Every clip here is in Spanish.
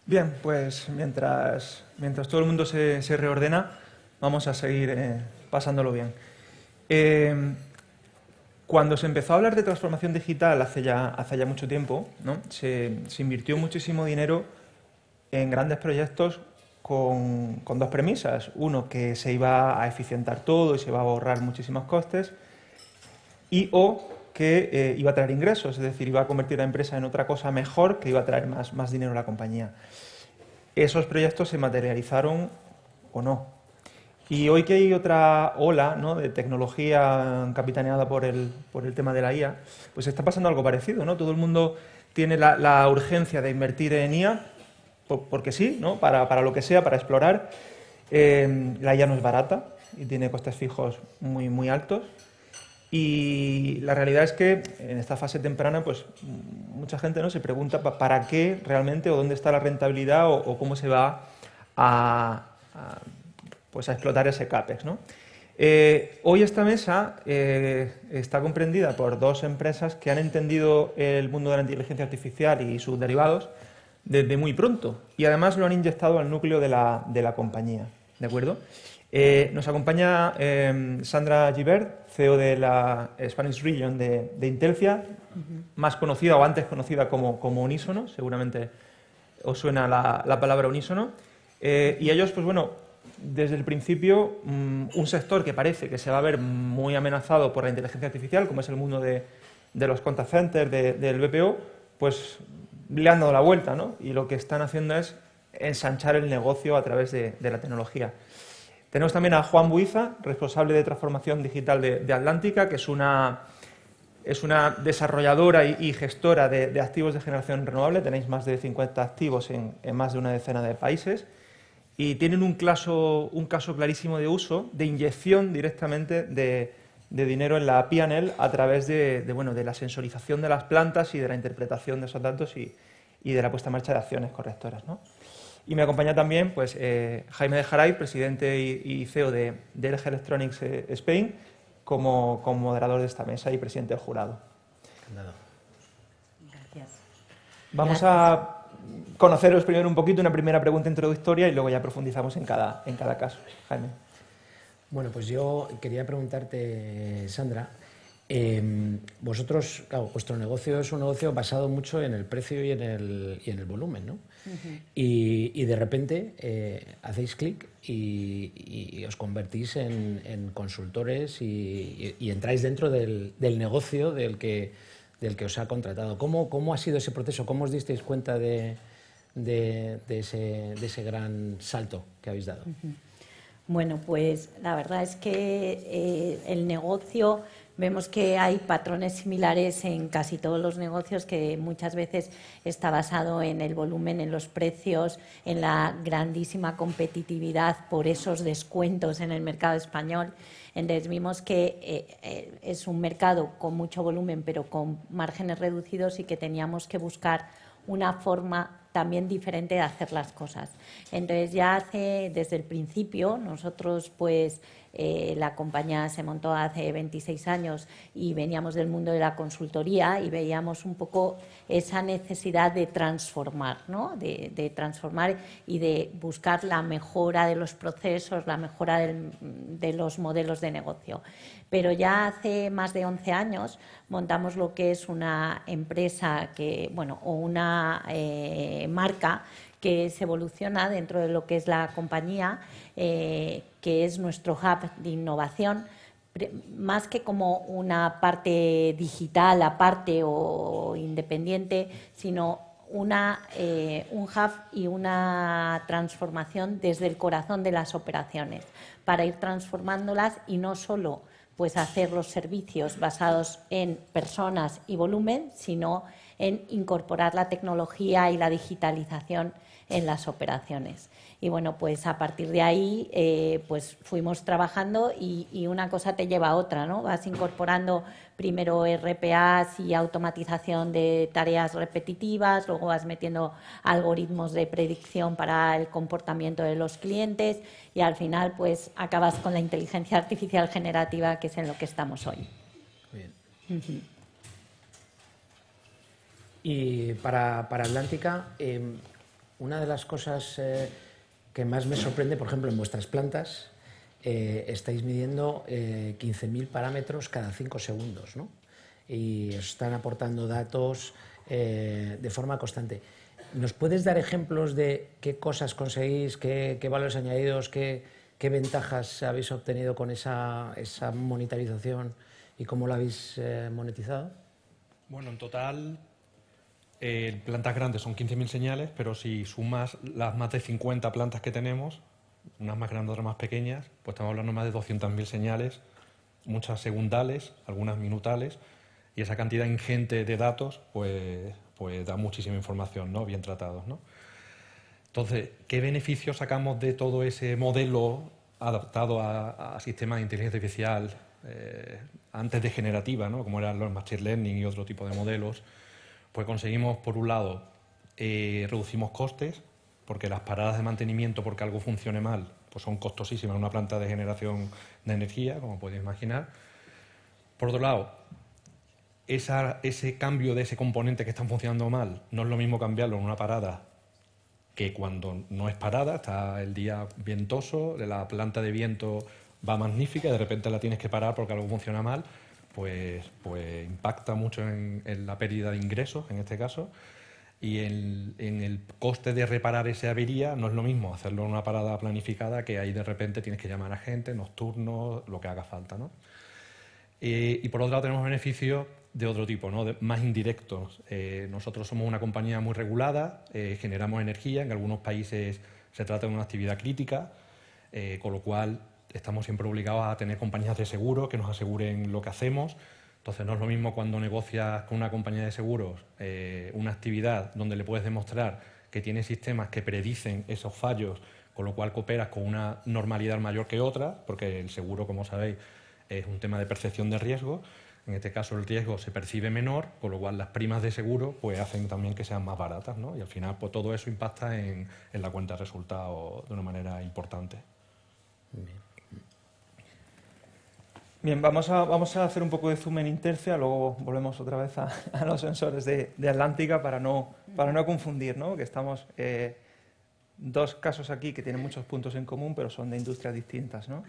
Bien, pues mientras todo el mundo se reordena, vamos a seguir pasándolo bien. Eh, Cuando se empezó a hablar de transformación digital hace ya mucho tiempo, ¿no? Se invirtió muchísimo dinero en grandes proyectos con dos premisas. Uno, que se iba a eficientar todo y se iba a ahorrar muchísimos costes. Y que iba a traer ingresos, es decir, iba a convertir la empresa en otra cosa mejor que iba a traer más dinero a la compañía. ¿Esos proyectos se materializaron o no? Y hoy que hay otra ola, ¿no?, de tecnología capitaneada por el tema de la IA, pues está pasando algo parecido, ¿no? Todo el mundo tiene la urgencia de invertir en IA, porque sí, ¿no?, para lo que sea, para explorar. La IA no es barata y tiene costes fijos muy altos. Y la realidad es que en esta fase temprana, pues mucha gente, ¿no?, se pregunta para qué realmente, o dónde está la rentabilidad, o cómo se va pues a explotar ese CAPEX, ¿no? Hoy esta mesa está comprendida por dos empresas que han entendido el mundo de la inteligencia artificial y sus derivados desde muy pronto, y además lo han inyectado al núcleo de la compañía, ¿de acuerdo? Nos acompaña Sandra Gibert, CEO de la Spanish Region de Intelcia, más conocida o antes conocida como Unísono. Seguramente os suena la palabra unísono. Y ellos, pues bueno, desde el principio, un sector que parece que se va a ver muy amenazado por la inteligencia artificial, como es el mundo de los contact centers, del BPO, pues le han dado la vuelta, ¿no? Y lo que están haciendo es ensanchar el negocio a través de la tecnología. Tenemos también a Juan Buiza, responsable de transformación digital de Atlántica, que es una desarrolladora y gestora de activos de generación renovable. Tenéis más de 50 activos en más de una decena de países, y tienen un caso clarísimo de uso, de inyección directamente de dinero en la P&L a través de la sensorización de las plantas y de la interpretación de esos datos y de la puesta en marcha de acciones correctoras, ¿no? Y me acompaña también, pues, Jaime de Jaray, presidente y CEO de LG Electronics Spain, como moderador de esta mesa y presidente del jurado. Encantado. Gracias. Vamos Gracias. a conoceros primero un poquito, una primera pregunta introductoria, y luego ya profundizamos en cada caso. Jaime. Bueno, pues yo quería preguntarte, Sandra, vosotros, claro, vuestro negocio es un negocio basado mucho en el precio y en el volumen, ¿no? Y de repente hacéis clic y os convertís en consultores y entráis dentro del negocio del que os ha contratado. ¿Cómo ha sido ese proceso? ¿Cómo os disteis cuenta de ese gran salto que habéis dado? Bueno, pues la verdad es que el negocio, vemos que hay patrones similares en casi todos los negocios, que muchas veces está basado en el volumen, en los precios, en la grandísima competitividad por esos descuentos en el mercado español. Entonces vimos que es un mercado con mucho volumen pero con márgenes reducidos, y que teníamos que buscar una forma también diferente de hacer las cosas. Entonces ya desde el principio, nosotros pues la compañía se montó hace 26 años y veníamos del mundo de la consultoría, y veíamos un poco esa necesidad de transformar, ¿no? De transformar y de buscar la mejora de los procesos, la mejora de los modelos de negocio. Pero ya hace más de 11 años montamos lo que es una empresa o una marca que se evoluciona dentro de lo que es la compañía, que es nuestro hub de innovación, más que como una parte digital aparte o independiente, sino un hub y una transformación desde el corazón de las operaciones, para ir transformándolas y no solo pues hacer los servicios basados en personas y volumen, sino en incorporar la tecnología y la digitalización en las operaciones. Y bueno, pues a partir de ahí pues fuimos trabajando, y una cosa te lleva a otra, ¿no? Vas incorporando primero RPAs y automatización de tareas repetitivas, luego vas metiendo algoritmos de predicción para el comportamiento de los clientes, y al final pues acabas con la inteligencia artificial generativa, que es en lo que estamos hoy. Muy bien. Y para Atlántica, una de las cosas que más me sorprende, por ejemplo, en vuestras plantas, estáis midiendo 15.000 parámetros cada 5 segundos, ¿no? Y os están aportando datos de forma constante. ¿Nos puedes dar ejemplos de qué cosas conseguís, qué valores añadidos, qué ventajas habéis obtenido con esa monitorización y cómo lo habéis monetizado? Bueno, en total, plantas grandes son 15.000 señales, pero si sumas las más de 50 plantas que tenemos, unas más grandes, otras más pequeñas, pues estamos hablando de más de 200.000 señales, muchas segundales, algunas minutales, y esa cantidad ingente de datos, pues da muchísima información, ¿no? Bien tratados, ¿no? Entonces, ¿qué beneficios sacamos de todo ese modelo adaptado a sistemas de inteligencia artificial antes de generativa, ¿no? Como eran los machine learning y otro tipo de modelos? Pues conseguimos, por un lado, reducimos costes, porque las paradas de mantenimiento porque algo funcione mal pues son costosísimas en una planta de generación de energía, como podéis imaginar. Por otro lado, ese cambio de ese componente que está funcionando mal no es lo mismo cambiarlo en una parada que cuando no es parada, está el día ventoso, la planta de viento va magnífica y de repente la tienes que parar porque algo funciona mal, pues impacta mucho en la pérdida de ingresos, en este caso, y en el coste de reparar esa avería no es lo mismo hacerlo en una parada planificada que ahí de repente tienes que llamar a gente, nocturnos, lo que haga falta, ¿no? Y por otro lado tenemos beneficios de otro tipo, ¿no? Más indirectos. Nosotros somos una compañía muy regulada, generamos energía, en algunos países se trata de una actividad crítica, con lo cual estamos siempre obligados a tener compañías de seguro que nos aseguren lo que hacemos. Entonces no es lo mismo cuando negocias con una compañía de seguros una actividad donde le puedes demostrar que tiene sistemas que predicen esos fallos, con lo cual cooperas con una normalidad mayor que otra, porque el seguro, como sabéis, es un tema de percepción de riesgo. En este caso el riesgo se percibe menor, con lo cual las primas de seguro pues hacen también que sean más baratas, ¿no? Y al final pues todo eso impacta en la cuenta de resultados de una manera importante. Bien, vamos a hacer un poco de zoom en Intercia, luego volvemos otra vez a los sensores de Atlántica para no confundir, ¿no? Que estamos dos casos aquí que tienen muchos puntos en común, pero son de industrias distintas, ¿no?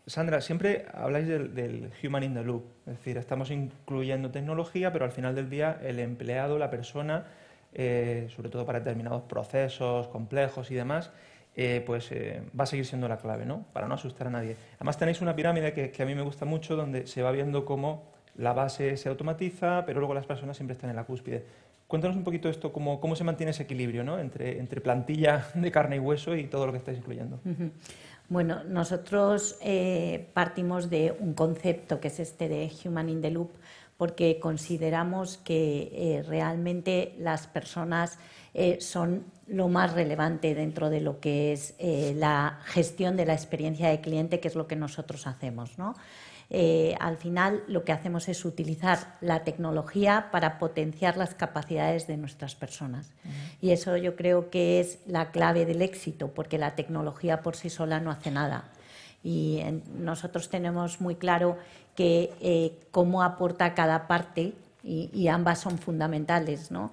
Sandra, siempre habláis del human in the loop, es decir, estamos incluyendo tecnología, pero al final del día el empleado, la persona, sobre todo para determinados procesos complejos y demás, va a seguir siendo la clave, ¿no? Para no asustar a nadie. Además tenéis una pirámide que a mí me gusta mucho, donde se va viendo cómo la base se automatiza, pero luego las personas siempre están en la cúspide. Cuéntanos un poquito esto, cómo se mantiene ese equilibrio, ¿no? entre plantilla de carne y hueso y todo lo que estáis incluyendo. Bueno, nosotros partimos de un concepto que es este de Human in the Loop, porque consideramos que realmente las personas son lo más relevante dentro de lo que es la gestión de la experiencia de cliente, que es lo que nosotros hacemos, ¿no? Al final lo que hacemos es utilizar la tecnología para potenciar las capacidades de nuestras personas. Y eso yo creo que es la clave del éxito, porque la tecnología por sí sola no hace nada. Y nosotros tenemos muy claro que cómo aporta cada parte, y ambas son fundamentales, ¿no?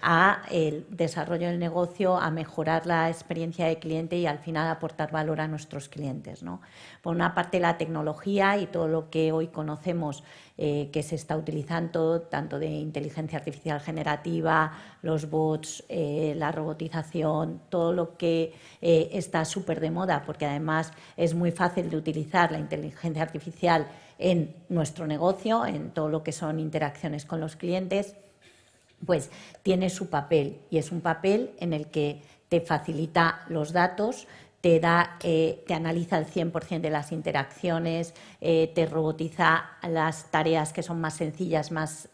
A el desarrollo del negocio, a mejorar la experiencia de cliente y al final aportar valor a nuestros clientes, ¿no? Por una parte la tecnología y todo lo que hoy conocemos que se está utilizando, tanto de inteligencia artificial generativa, los bots, la robotización, todo lo que está súper de moda, porque además es muy fácil de utilizar la inteligencia artificial en nuestro negocio, en todo lo que son interacciones con los clientes, pues tiene su papel, y es un papel en el que te facilita los datos, te analiza el 100% de las interacciones, te robotiza las tareas que son más sencillas, más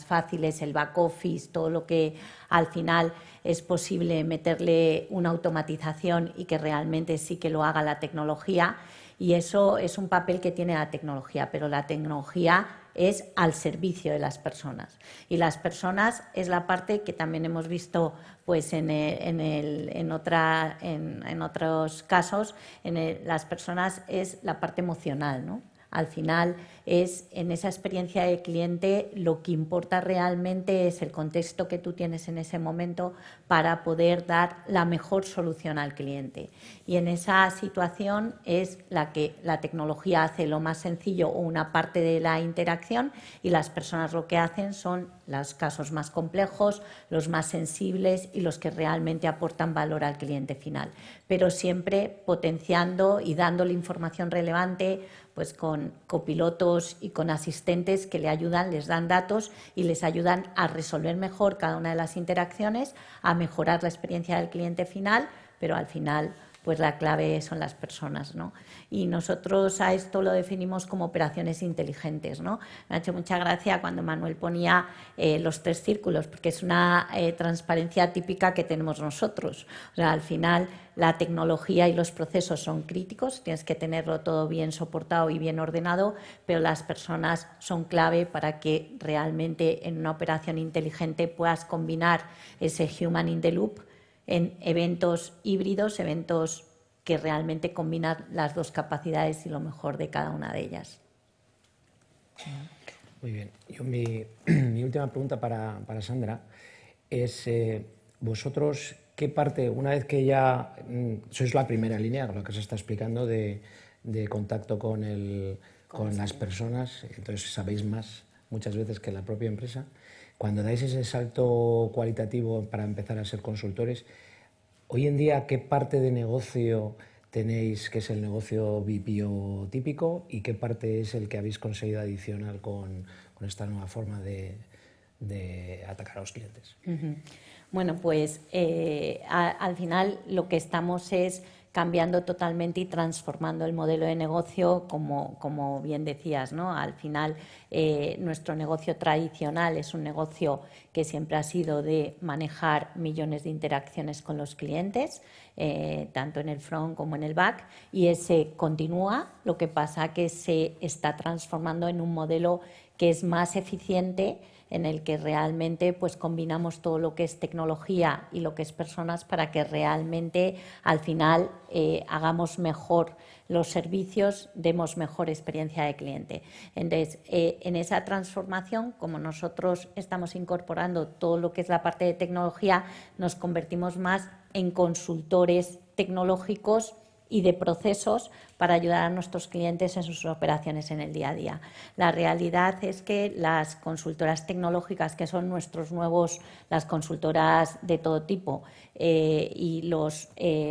fáciles, el back office, todo lo que al final es posible meterle una automatización y que realmente sí que lo haga la tecnología. Y eso es un papel que tiene la tecnología, pero la tecnología es al servicio de las personas. Y las personas es la parte que también hemos visto pues en otros casos, las personas es la parte emocional, ¿no? Al final es en esa experiencia de cliente lo que importa realmente es el contexto que tú tienes en ese momento para poder dar la mejor solución al cliente. Y en esa situación es la que la tecnología hace lo más sencillo o una parte de la interacción y las personas lo que hacen son los casos más complejos, los más sensibles y los que realmente aportan valor al cliente final, pero siempre potenciando y dándole información relevante, pues con copilotos y con asistentes que le ayudan, les dan datos y les ayudan a resolver mejor cada una de las interacciones, a mejorar la experiencia del cliente final, pero al final pues la clave son las personas, ¿no? Y nosotros a esto lo definimos como operaciones inteligentes, ¿no? Me ha hecho mucha gracia cuando Manuel ponía los 3 círculos, porque es una transparencia típica que tenemos nosotros. O sea, al final la tecnología y los procesos son críticos, tienes que tenerlo todo bien soportado y bien ordenado, pero las personas son clave para que realmente en una operación inteligente puedas combinar ese human in the loop en eventos híbridos, eventos que realmente combinan las 2 capacidades y lo mejor de cada una de ellas. Muy bien. Yo, mi última pregunta para Sandra es, vosotros, ¿qué parte, una vez que ya sois la primera línea, lo que se está explicando, de contacto con las personas, entonces sabéis más muchas veces que la propia empresa, cuando dais ese salto cualitativo para empezar a ser consultores, hoy en día, ¿qué parte de negocio tenéis que es el negocio BPO típico y qué parte es el que habéis conseguido adicional con esta nueva forma de atacar a los clientes? Bueno, pues al final lo que estamos es cambiando totalmente y transformando el modelo de negocio, como bien decías, ¿no? Al final, nuestro negocio tradicional es un negocio que siempre ha sido de manejar millones de interacciones con los clientes, tanto en el front como en el back, y ese continúa. Lo que pasa que se está transformando en un modelo que es más eficiente, en el que realmente pues combinamos todo lo que es tecnología y lo que es personas para que realmente al final hagamos mejor los servicios, demos mejor experiencia de cliente. Entonces, en esa transformación, como nosotros estamos incorporando todo lo que es la parte de tecnología, nos convertimos más en consultores tecnológicos y de procesos para ayudar a nuestros clientes en sus operaciones en el día a día. La realidad es que las consultoras tecnológicas, que son nuestros nuevos, las consultoras de todo tipo y los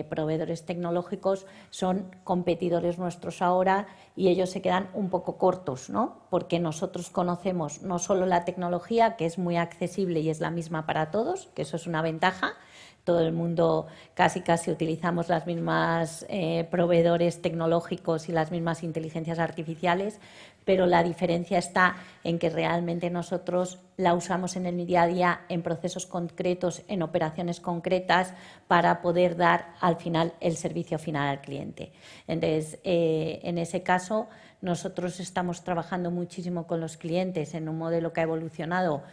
proveedores tecnológicos, son competidores nuestros ahora y ellos se quedan un poco cortos, ¿no? Porque nosotros conocemos no solo la tecnología, que es muy accesible y es la misma para todos, que eso es una ventaja. Todo el mundo casi utilizamos las mismas proveedores tecnológicos y las mismas inteligencias artificiales, pero la diferencia está en que realmente nosotros la usamos en el día a día, en procesos concretos, en operaciones concretas, para poder dar al final el servicio final al cliente. Entonces, en ese caso, nosotros estamos trabajando muchísimo con los clientes en un modelo que ha evolucionado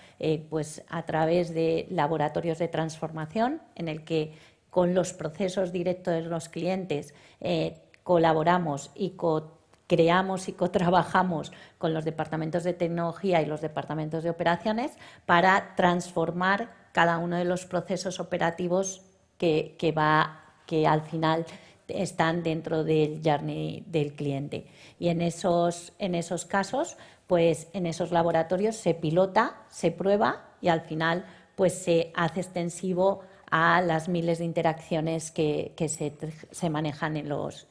pues a través de laboratorios de transformación, en el que con los procesos directos de los clientes colaboramos y creamos y co-trabajamos con los departamentos de tecnología y los departamentos de operaciones para transformar cada uno de los procesos operativos que al final están dentro del journey del cliente. Y en esos casos, pues en esos laboratorios se pilota, se prueba y al final pues se hace extensivo a las miles de interacciones que se manejan en los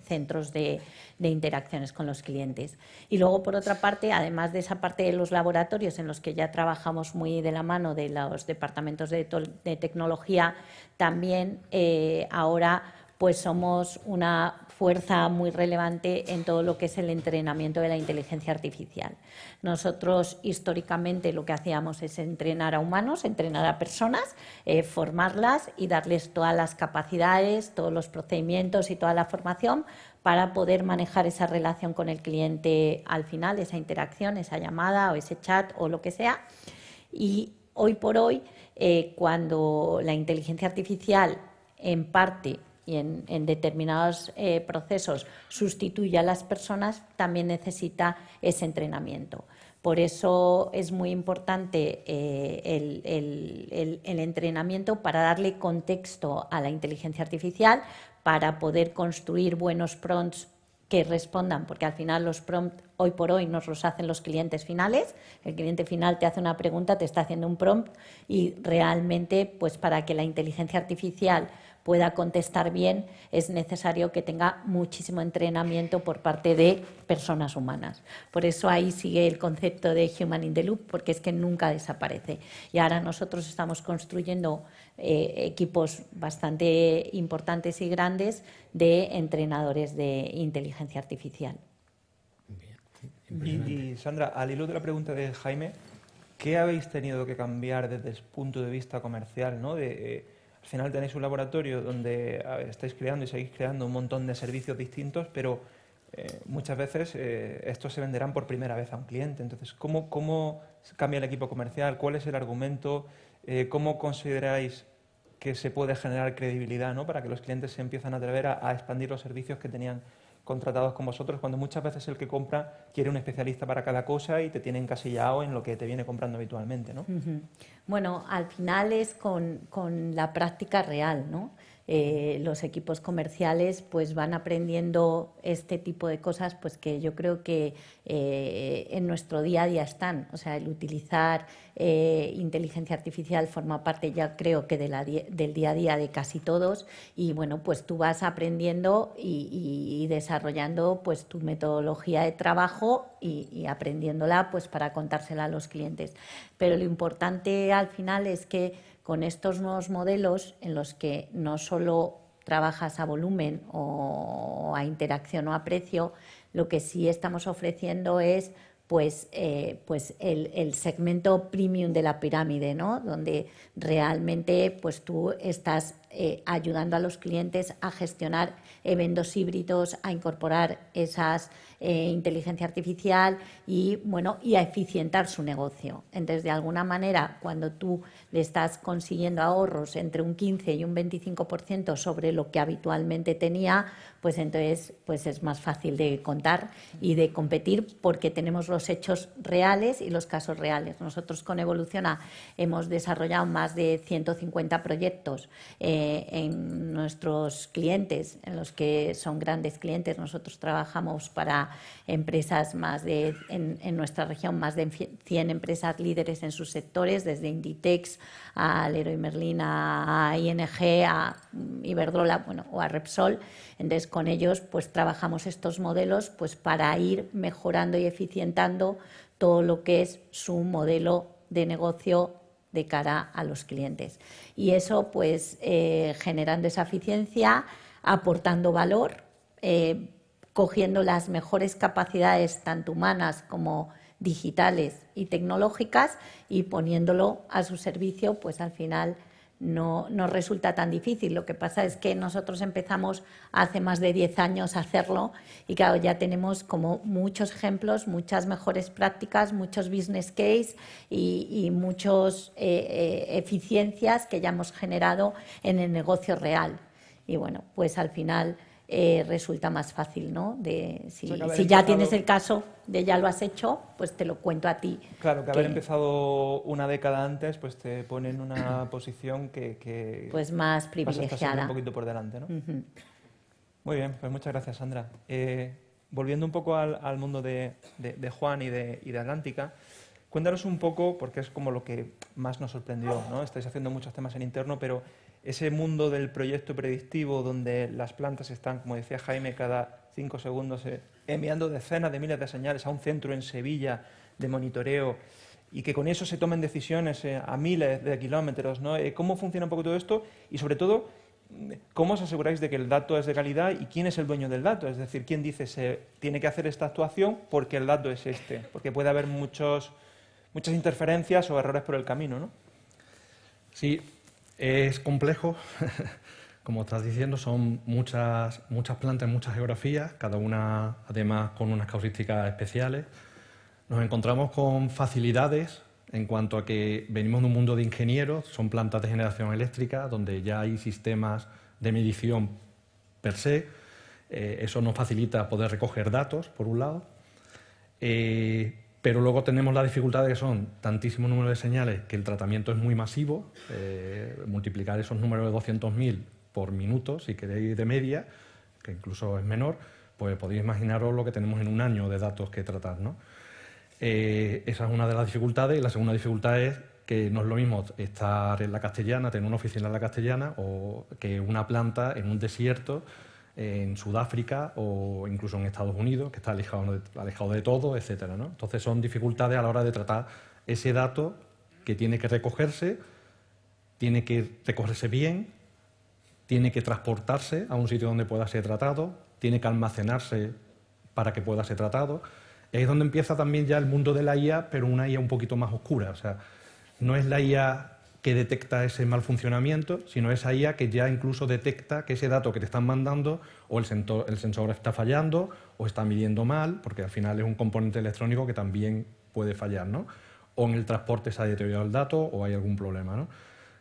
centros de interacciones con los clientes. Y luego, por otra parte, además de esa parte de los laboratorios en los que ya trabajamos muy de la mano de los departamentos de tecnología, también ahora pues somos una fuerza muy relevante en todo lo que es el entrenamiento de la inteligencia artificial. Nosotros históricamente lo que hacíamos es entrenar a humanos, entrenar a personas, formarlas y darles todas las capacidades, todos los procedimientos y toda la formación para poder manejar esa relación con el cliente al final, esa interacción, esa llamada o ese chat o lo que sea. Y hoy por hoy, cuando la inteligencia artificial en parte y en determinados procesos sustituye a las personas, también necesita ese entrenamiento. Por eso es muy importante el entrenamiento para darle contexto a la inteligencia artificial, para poder construir buenos prompts que respondan, porque al final los prompts hoy por hoy nos los hacen los clientes finales. El cliente final te hace una pregunta, te está haciendo un prompt y realmente, pues para que la inteligencia artificial pueda contestar bien, es necesario que tenga muchísimo entrenamiento por parte de personas humanas. Por eso ahí sigue el concepto de Human in the Loop, porque es que nunca desaparece. Y ahora nosotros estamos construyendo equipos bastante importantes y grandes de entrenadores de inteligencia artificial. Y Sandra, al hilo de la pregunta de Jaime, ¿qué habéis tenido que cambiar desde el punto de vista comercial, ¿no? Al final tenéis un laboratorio donde estáis creando y seguís creando un montón de servicios distintos, pero muchas veces estos se venderán por primera vez a un cliente. Entonces, ¿cómo cambia el equipo comercial? ¿Cuál es el argumento? ¿Cómo consideráis que se puede generar credibilidad, ¿no? Para que los clientes se empiezan a atrever a expandir los servicios que tenían contratados con vosotros, cuando muchas veces el que compra quiere un especialista para cada cosa y te tiene encasillado en lo que te viene comprando habitualmente, ¿no? Bueno, al final es con la práctica real, ¿no? Los equipos comerciales pues van aprendiendo este tipo de cosas, pues que yo creo que en nuestro día a día están. O sea, el utilizar inteligencia artificial forma parte, ya creo que del día a día de casi todos, y bueno, pues tú vas aprendiendo y desarrollando pues tu metodología de trabajo y aprendiéndola pues para contársela a los clientes. Pero lo importante al final es que con estos nuevos modelos en los que no solo trabajas a volumen o a interacción o a precio, lo que sí estamos ofreciendo es pues el segmento premium de la pirámide, ¿no? Donde realmente pues tú estás ayudando a los clientes a gestionar eventos híbridos, a incorporar esas inteligencia artificial y a eficientar su negocio. Entonces, de alguna manera, cuando tú le estás consiguiendo ahorros entre un 15 y un 25% sobre lo que habitualmente tenía, pues entonces pues es más fácil de contar y de competir, porque tenemos los hechos reales y los casos reales. Nosotros con Evoluciona hemos desarrollado más de 150 proyectos en nuestros clientes, en los que son grandes clientes. Nosotros trabajamos para empresas en nuestra región, más de 100 empresas líderes en sus sectores, desde Inditex a Leroy Merlin, a ING, a Iberdrola, o a Repsol. Entonces, con ellos pues trabajamos estos modelos pues para ir mejorando y eficientando todo lo que es su modelo de negocio de cara a los clientes. Y eso pues generando esa eficiencia, aportando valor, cogiendo las mejores capacidades tanto humanas como digitales y tecnológicas y poniéndolo a su servicio, pues al final no resulta tan difícil. Lo que pasa es que nosotros empezamos hace más de 10 años a hacerlo y claro, ya tenemos como muchos ejemplos, muchas mejores prácticas, muchos business case y muchas eficiencias que ya hemos generado en el negocio real. Y bueno, pues al final resulta más fácil, ¿no? Si ya tienes el caso de ya lo has hecho, pues te lo cuento a ti. Claro, que haber empezado una década antes pues te pone en una posición que pues más privilegiada. Un poquito por delante, ¿no? Muy bien, pues muchas gracias, Sandra. Volviendo un poco al mundo de Juan y de Atlántica, cuéntanos un poco, porque es como lo que más nos sorprendió, ¿no? Estáis haciendo muchos temas en interno, pero ese mundo del proyecto predictivo donde las plantas están, como decía Jaime, cada 5 segundos enviando decenas de miles de señales a un centro en Sevilla de monitoreo y que con eso se tomen decisiones a miles de kilómetros, ¿no? ¿Cómo funciona un poco todo esto? Y sobre todo, ¿cómo os aseguráis de que el dato es de calidad y quién es el dueño del dato? Es decir, ¿quién dice se tiene que hacer esta actuación porque el dato es este? Porque puede haber muchas interferencias o errores por el camino, ¿no? Sí, es complejo. Como estás diciendo, son muchas plantas, muchas geografías, cada una además con unas casuísticas especiales. Nos encontramos con facilidades en cuanto a que venimos de un mundo de ingenieros, son plantas de generación eléctrica, donde ya hay sistemas de medición per se. Eso nos facilita poder recoger datos, por un lado. Pero luego tenemos la dificultad de que son tantísimos números de señales que el tratamiento es muy masivo. Multiplicar esos números de 200.000 por minuto, si queréis de media, que incluso es menor, pues podéis imaginaros lo que tenemos en un año de datos que tratar, ¿no? Esa es una de las dificultades. Y la segunda dificultad es que no es lo mismo estar en la Castellana, tener una oficina en la Castellana, o que una planta en un desierto, en Sudáfrica o incluso en Estados Unidos, que está alejado de todo, etcétera, ¿no? Entonces son dificultades a la hora de tratar ese dato que tiene que recogerse bien, tiene que transportarse a un sitio donde pueda ser tratado, tiene que almacenarse para que pueda ser tratado. Y ahí es donde empieza también ya el mundo de la IA, pero una IA un poquito más oscura. O sea, no es la IA que detecta ese mal funcionamiento, sino esa IA que ya incluso detecta que ese dato que te están mandando o el sensor está fallando o está midiendo mal, porque al final es un componente electrónico que también puede fallar, ¿no? O en el transporte se ha deteriorado el dato o hay algún problema, ¿no?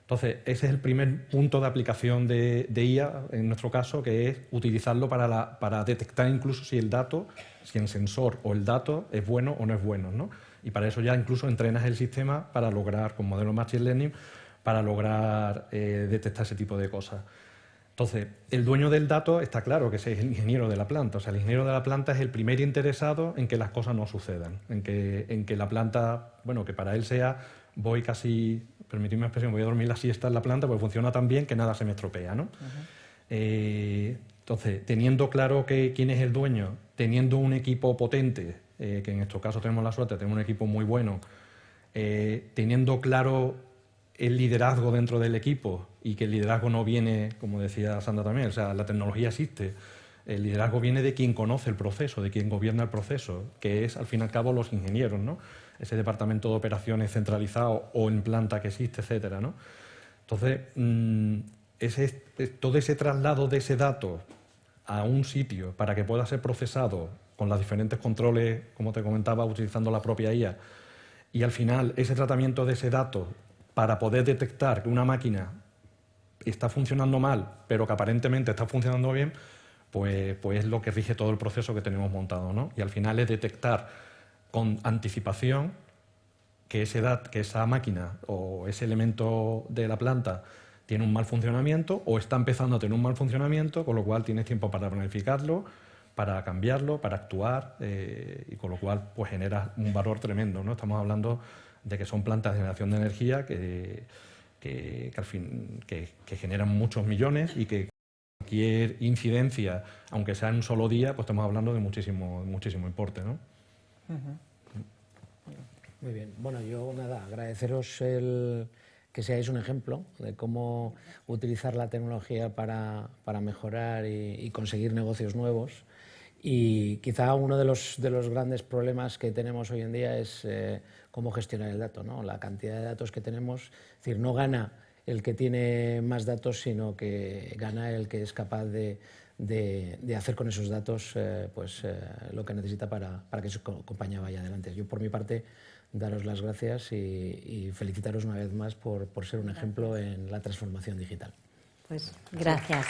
Entonces, ese es el primer punto de aplicación de IA, en nuestro caso, que es utilizarlo para detectar incluso si el sensor o el dato es bueno o no es bueno, ¿no? Y para eso ya incluso entrenas el sistema para lograr, con modelos Machine Learning, para lograr detectar ese tipo de cosas. Entonces, el dueño del dato está claro que es el ingeniero de la planta. O sea, el ingeniero de la planta es el primer interesado en que las cosas no sucedan, en que la planta, bueno, que para él sea, voy casi, permitidme la expresión, voy a dormir la siesta en la planta porque funciona tan bien que nada se me estropea, ¿no? Entonces, teniendo claro quién es el dueño, teniendo un equipo potente, que en estos casos tenemos la suerte de tener un equipo muy bueno, teniendo claro el liderazgo dentro del equipo y que el liderazgo no viene, como decía Sandra también, o sea, la tecnología existe, el liderazgo viene de quien conoce el proceso, de quien gobierna el proceso, que es al fin y al cabo los ingenieros, ¿no? Ese departamento de operaciones centralizado o en planta que existe, etcétera, ¿no? Entonces, todo ese traslado de ese dato a un sitio para que pueda ser procesado con los diferentes controles, como te comentaba, utilizando la propia IA, y al final ese tratamiento de ese dato para poder detectar que una máquina está funcionando mal, pero que aparentemente está funcionando bien, pues es lo que rige todo el proceso que tenemos montado, ¿no? Y al final es detectar con anticipación que esa máquina o ese elemento de la planta tiene un mal funcionamiento o está empezando a tener un mal funcionamiento, con lo cual tienes tiempo para planificarlo, para cambiarlo, para actuar, y con lo cual pues genera un valor tremendo, ¿no? Estamos hablando de que son plantas de generación de energía que al fin generan muchos millones y que cualquier incidencia, aunque sea en un solo día, pues estamos hablando de muchísimo importe, ¿no? Muy bien. Bueno, yo nada, agradeceros que seáis un ejemplo de cómo utilizar la tecnología para mejorar y conseguir negocios nuevos. Y quizá uno de los grandes problemas que tenemos hoy en día es cómo gestionar el dato, ¿no? La cantidad de datos que tenemos. Es decir, no gana el que tiene más datos, sino que gana el que es capaz de hacer con esos datos lo que necesita para que su compañía vaya adelante. Yo, por mi parte, daros las gracias y felicitaros una vez más por ser un ejemplo en la transformación digital. Pues gracias.